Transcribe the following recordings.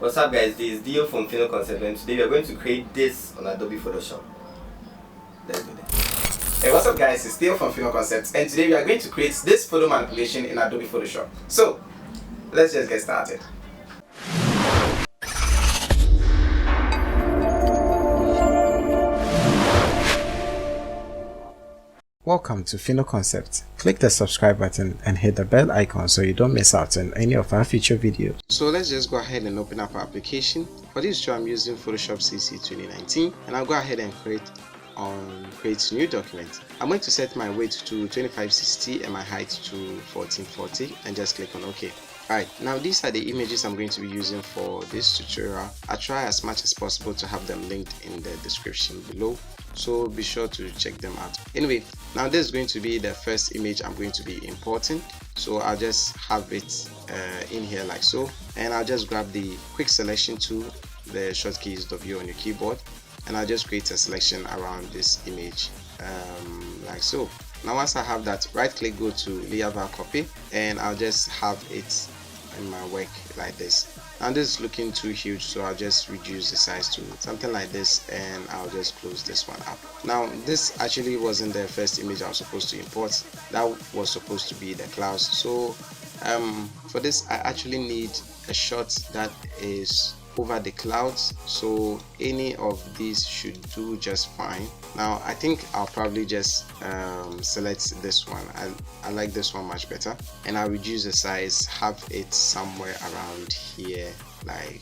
What's up guys, this is Dio from Final Concept, and today we are going to create this on Adobe Photoshop. Let's do this. Hey, what's up guys, it's Dio from Final Concept, and today we are going to create this photo manipulation in Adobe Photoshop. So, let's just get started. Welcome to Final Concept. Click the subscribe button and hit the bell icon so you don't miss out on any of our future videos. So let's just go ahead and open up our application. For this show I'm using Photoshop CC 2019, and I'll go ahead and create new document. I'm going to set my weight to 2560 and my height to 1440 and just click on OK. Alright, now these are the images I'm going to be using for this tutorial. I'll try as much as possible to have them linked in the description below, so be sure to check them out. Anyway, now this is going to be the first image I'm going to be importing, so I'll just have it in here like so, and I'll just grab the quick selection tool, the shortcut is W on your keyboard, and I'll just create a selection around this image like so. Now once I have that, right click, go to layer view copy, and I'll just have it in my work like this. Now this is looking too huge, so I'll just reduce the size to something like this, and I'll just close this one up. Now this actually wasn't the first image I was supposed to import. That was supposed to be the clouds. So for this I actually need a shot that is over the clouds, so any of these should do just fine. Now I think I'll probably just select this one. I like this one much better, and I'll reduce the size, have it somewhere around here like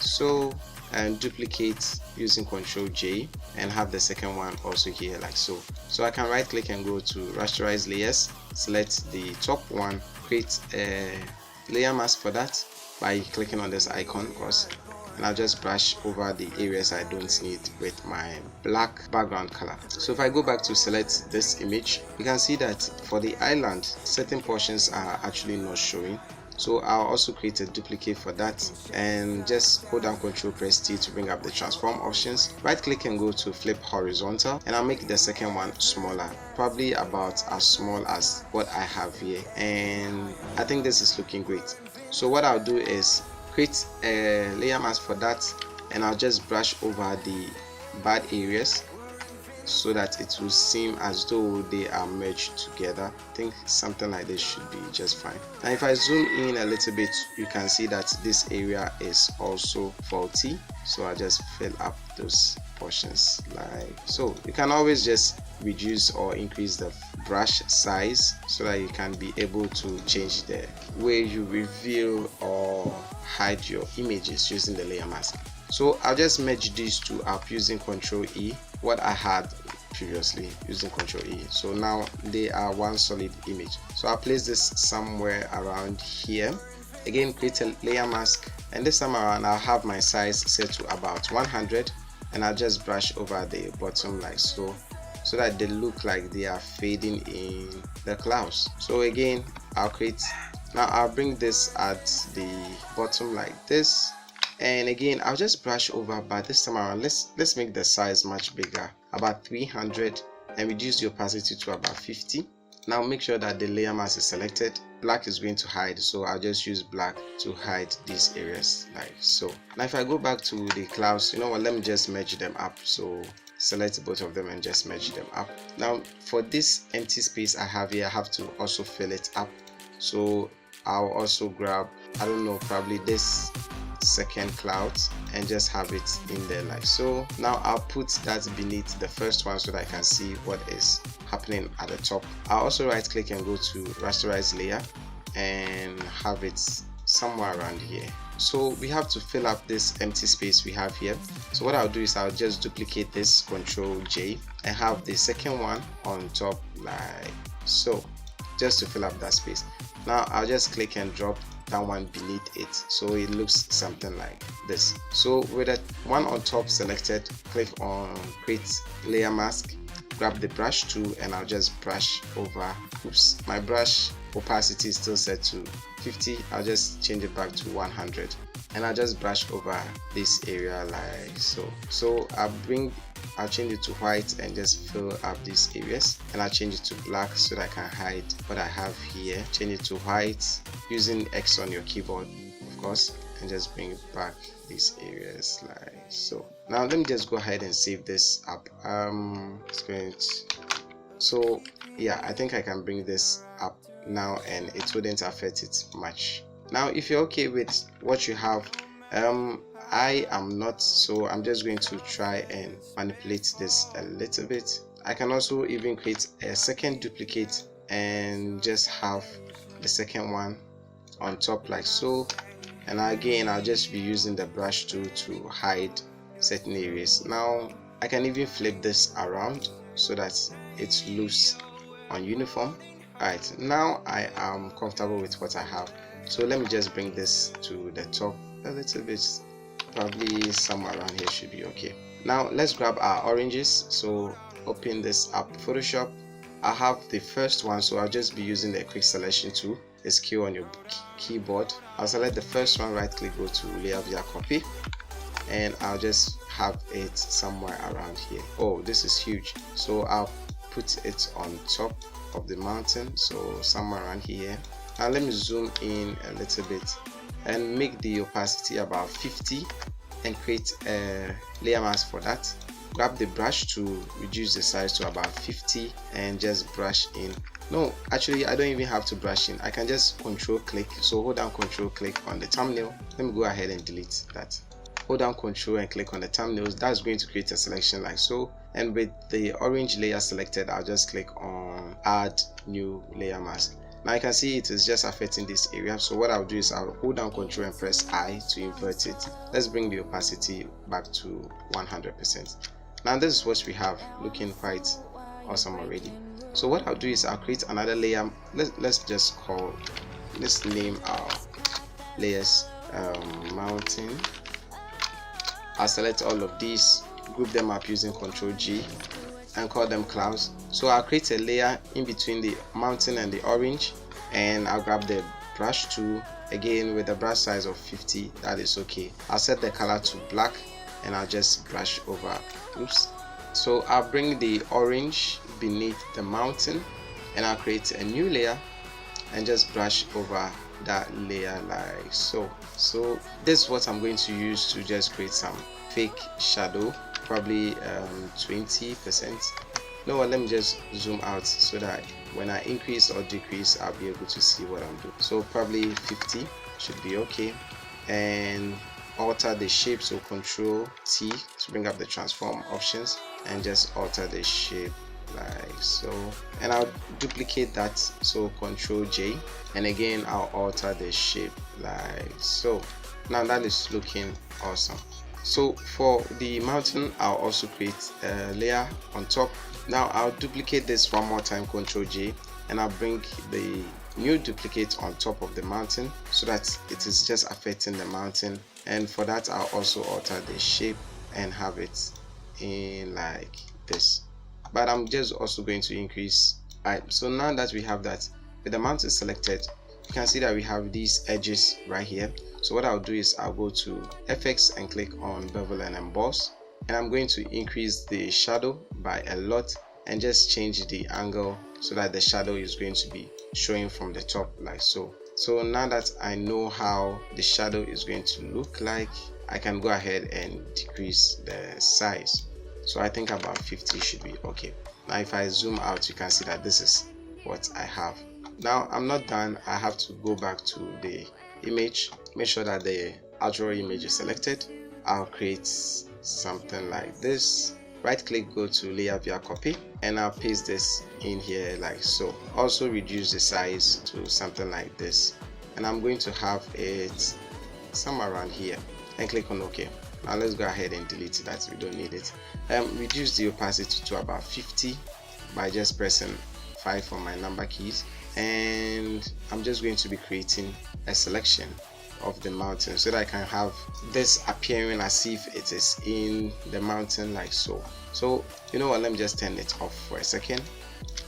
so, and duplicate using Ctrl J, and have the second one also here like so. So I can right click and go to rasterize layers, select the top one, create a layer mask for that by clicking on this icon, of course, and I'll just brush over the areas I don't need with my black background color. So if I go back to select this image, you can see that for the island certain portions are actually not showing. So I'll also create a duplicate for that, and just hold down Ctrl press T to bring up the transform options. Right click and go to flip horizontal, and I'll make the second one smaller, probably about as small as what I have here, and I think this is looking great. So what I'll do is create a layer mask for that, and I'll just brush over the bad areas so that it will seem as though they are merged together. I think something like this should be just fine. And if I zoom in a little bit, you can see that this area is also faulty, so I just fill up those portions like so. You can always just reduce or increase the brush size so that you can be able to change the way you reveal or hide your images using the layer mask. So I'll just merge these two up using Ctrl E, what I had previously using Ctrl E. So now they are one solid image. So I'll place this somewhere around here. Again, create a layer mask, and this time around I'll have my size set to about 100, and I'll just brush over the bottom like so, so that they look like they are fading in the clouds. So again, I'll bring this at the bottom like this, and again I'll just brush over, but this time around let's make the size much bigger, about 300, and reduce the opacity to about 50. Now make sure that the layer mask is selected. Black is going to hide, so I'll just use black to hide these areas like so. Now if I go back to the clouds, you know what, let me just merge them up. So select both of them and just merge them up. Now for this empty space I have here, I have to also fill it up. So I'll also grab, I don't know, probably this second cloud and just have it in there like so. Now I'll put that beneath the first one so that I can see what is happening at the top. I'll also right click and go to rasterize layer and have it somewhere around here. So we have to fill up this empty space we have here. So what I'll do is I'll just duplicate this, Ctrl J, and have the second one on top like so, just to fill up that space. Now I'll just click and drop that one beneath it, so it looks something like this. So with that one on top selected, click on create layer mask, grab the brush tool, and I'll just brush over. Oops, my brush opacity is still set to 50. I'll just change it back to 100, and I'll just brush over this area like so. So I'll change it to white and just fill up these areas, and I'll change it to black so that I can hide what I have here. Change it to white using X on your keyboard, of course, and just bring back these areas like so. Now let me just go ahead and save this up. It's going to, so yeah, I think I can bring this up now and it wouldn't affect it much. Now if you're okay with what you have, I am not, so I'm just going to try and manipulate this a little bit. I can also even create a second duplicate and just have the second one on top like so, and again I'll just be using the brush tool to hide certain areas. Now I can even flip this around so that it's loose on uniform. Alright, now I am comfortable with what I have, so let me just bring this to the top a little bit, probably somewhere around here should be okay. Now let's grab our oranges, so open this up Photoshop. I have the first one, so I'll just be using the quick selection tool. It's Q on your keyboard. I'll select the first one, right click, go to layer via copy, and I'll just have it somewhere around here. Oh, this is huge, so I'll put it on top of the mountain, so somewhere around here. Now let me zoom in a little bit and make the opacity about 50 and create a layer mask for that. Grab the brush to reduce the size to about 50 and just brush in. No, actually I don't even have to brush in, I can just control click. So hold down control click on the thumbnail. Let me go ahead and delete that. Hold down control and click on the thumbnails. That's going to create a selection like so, and with the orange layer selected, I'll just click on add new layer mask. Now you can see it is just affecting this area, so what I'll do is I'll hold down control and press I to invert it. Let's bring the opacity back to 100%. Now this is what we have, looking quite awesome already. So what I'll do is I'll create another layer. Let's name our layers mountain. I'll select all of these, group them up using Ctrl G and call them clouds. So I'll create a layer in between the mountain and the orange, and I'll grab the brush tool again with a brush size of 50. That is okay. I'll set the color to black and I'll just brush over. Oops. So I'll bring the orange beneath the mountain and I'll create a new layer and just brush over that layer like so. So this is what I'm going to use to just create some fake shadow, probably 20%. No, let me just zoom out so that when I increase or decrease I'll be able to see what I'm doing. So probably 50 should be okay, and alter the shape, so Control T to bring up the transform options and just alter the shape like so, and I'll duplicate that, so Control J, and again I'll alter the shape like so. Now that is looking awesome. So for the mountain I'll also create a layer on top. Now I'll duplicate this one more time, Control J, and I'll bring the new duplicate on top of the mountain so that it is just affecting the mountain, and for that I'll also alter the shape and have it in like this, but I'm just also going to increase. Alright, so now that we have that with the mountain selected, you can see that we have these edges right here. So what I'll do is I'll go to FX and click on bevel and emboss, and I'm going to increase the shadow by a lot and just change the angle so that the shadow is going to be showing from the top like so. So now that I know how the shadow is going to look like, I can go ahead and decrease the size. So I think about 50 should be okay. Now if I zoom out, you can see that this is what I have. Now I'm not done. I have to go back to the image, make sure that the outdoor image is selected. I'll create something like this. Right click, go to layer via copy, and I'll paste this in here like so. Also reduce the size to something like this, and I'm going to have it somewhere around here and click on OK. Now let's go ahead and delete that, we don't need it. Reduce the opacity to about 50 by just pressing 5 on my number keys, and I'm just going to be creating a selection of the mountain so that I can have this appearing as if it is in the mountain like so. So you know what, let me just turn it off for a second.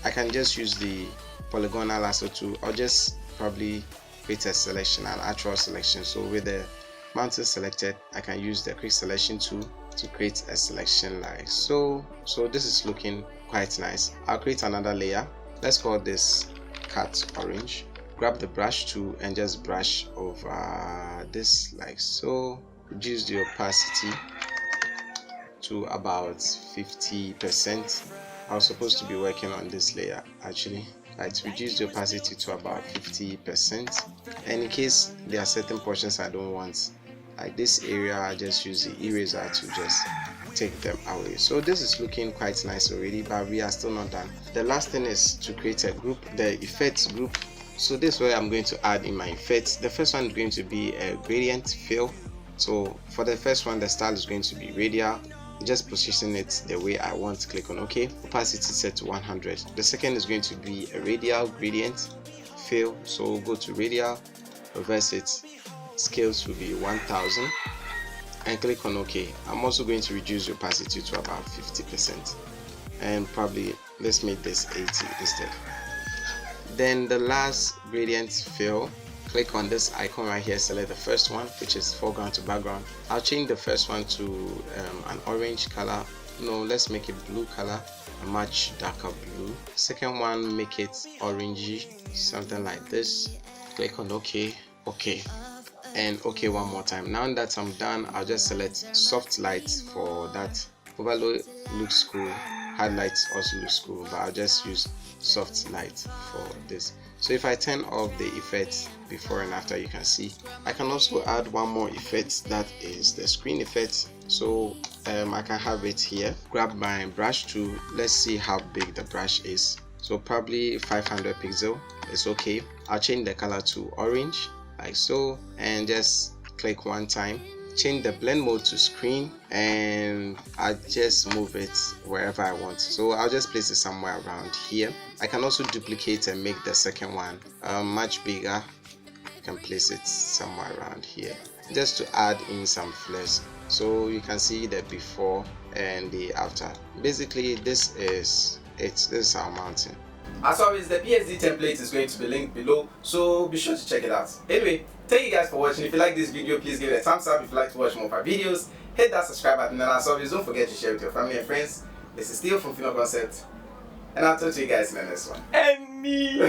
I can just use the polygonal lasso tool, or just probably create a selection, an actual selection. So with the mountain selected, I can use the quick selection tool to create a selection like so. So this is looking quite nice. I'll create another layer. Let's call this cat orange. grab the brush tool and just brush over this like so. Reduce the opacity to about 50%. I was supposed to be working on this layer actually. Right, reduce the opacity to about 50%, and in case there are certain portions I don't want, like this area, I just use the eraser to just take them away. So this is looking quite nice already, but we are still not done. The last thing is to create a group, the effects group. So this is where I'm going to add in my effects. The first one is going to be a gradient fill. So for the first one, the style is going to be radial. Just position it the way I want. Click on OK. Opacity set to 100. The second is going to be a radial gradient fill. So go to radial, reverse it, scales will be 1000, and click on OK. I'm also going to reduce the opacity to about 50%, and probably let's make this 80 instead. Then the last gradient fill, click on this icon right here, select the first one, which is foreground to background. I'll change the first one to an orange color. No, let's make it blue color, a much darker blue. Second one, make it orangey, something like this. Click on OK, OK, and OK one more time. Now that I'm done, I'll just select soft light for that. Overlay looks cool, highlights also looks cool, but I'll just use soft light for this. So if I turn off the effects before and after, you can see I can also add one more effect, that is the screen effect. So I can have it here. Grab my brush tool. Let's see how big the brush is. So probably 500 pixel is okay. I'll change the color to orange like so, and just click one time. Change the blend mode to screen, and I just move it wherever I want. So I'll just place it somewhere around here. I can also duplicate and make the second one much bigger. You can place it somewhere around here just to add in some flares, so you can see the before and the after. Basically this is it. This is our mountain. As always, the PSD template is going to be linked below, so be sure to check it out. Anyway, thank you guys for watching. If you like this video, please give it a thumbs up. If you like to watch more of our videos, hit that subscribe button, and as always, don't forget to share with your family and friends. This is Theo from Fino Concept, and I'll talk to you guys in the next one. And me.